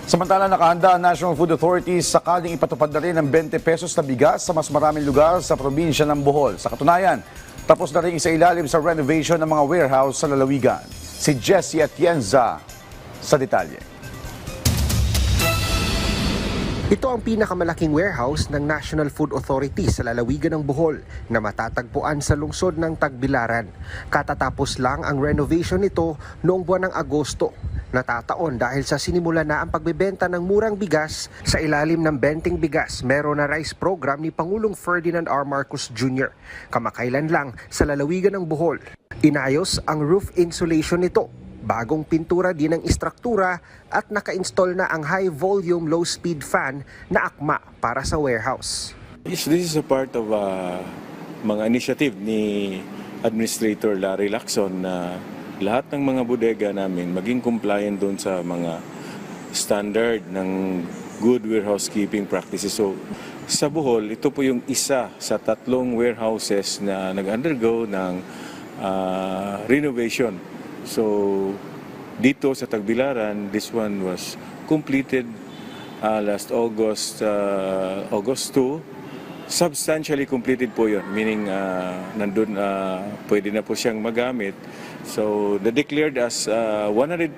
Samantala, nakahanda ang National Food Authority sakaling ipatupad na rin ang 20 pesos na bigas sa mas maraming lugar sa probinsya ng Bohol. Sa katunayan, tapos na rin isailalim sa renovation ng mga warehouse sa lalawigan. Si Jessie Atienza sa detalye. Ito ang pinakamalaking warehouse ng National Food Authority sa lalawigan ng Bohol na matatagpuan sa lungsod ng Tagbilaran. Katatapos lang ang renovation nito noong buwan ng Agosto. Natataon dahil sa sinimula na ang pagbebenta ng murang bigas sa ilalim ng Benting Bigas, Meron na Rice program ni Pangulong Ferdinand R. Marcos Jr. Kamakailan lang sa lalawigan ng Bohol. Inayos ang roof insulation nito. Bagong pintura din ang istruktura at naka-install na ang high-volume, low-speed fan na akma para sa warehouse. Yes, this is a part of mga initiative ni Administrator Larry Lacson na lahat ng mga bodega namin maging compliant doon sa mga standard ng good warehouse keeping practices. So, sa Bohol, ito po yung isa sa 3 warehouses na nag-undergo ng renovation. So, dito sa Tagbilaran, this one was completed last August 2. Substantially completed po yun, meaning nandun pwede na po siyang magamit. So, declared as 100%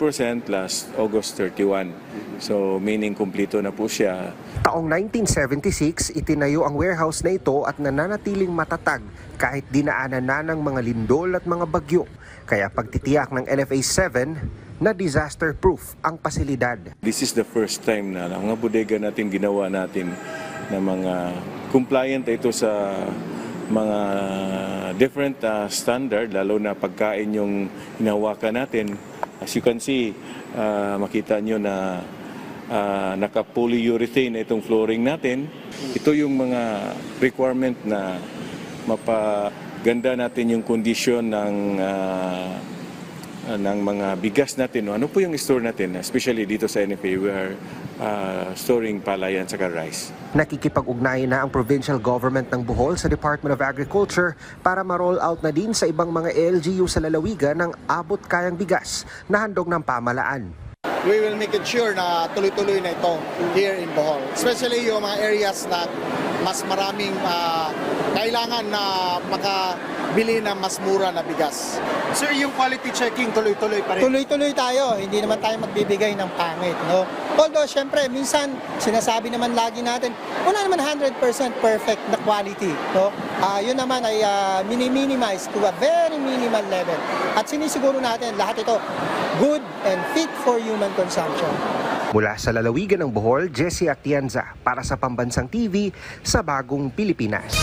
last August 31. So, meaning kumpleto na po siya. Taong 1976, itinayo ang warehouse na ito at nananatiling matatag kahit dinaanan na ng mga lindol at mga bagyo. Kaya pagtitiyak ng NFA 7 na disaster-proof ang pasilidad. This is the first time na ang mga bodega natin ginawa natin na mga compliant ito sa mga different standard, lalo na pagkain yung hinawakan natin. As you can see, makita nyo na naka-polyurethane itong flooring natin. Ito yung mga requirement na mapaganda natin yung kondisyon ng mga bigas natin. Ano po yung store natin, especially dito sa NFA, we are storing palayan sa rice. Nakikipag-ugnayan na ang provincial government ng Bohol sa Department of Agriculture para ma-roll out na din sa ibang mga LGU sa lalawigan ng abot kayang bigas na handog ng pamalaan. We will make it sure na tuloy-tuloy na ito here in Bohol. Especially yung mga areas na mas maraming kailangan na makabili ng mas mura na bigas. Sir, yung quality checking tuloy-tuloy pa rin? Tuloy-tuloy tayo, hindi naman tayo magbibigay ng pangit, no? Although, syempre, minsan, sinasabi naman lagi natin, wala naman 100% perfect na quality, no? Yun naman ay minimize to a very minimal level. At sinisiguro natin, lahat ito, good and fit for human consumption. Mula sa lalawigan ng Bohol, Jessie Atienza para sa Pambansang TV sa Bagong Pilipinas.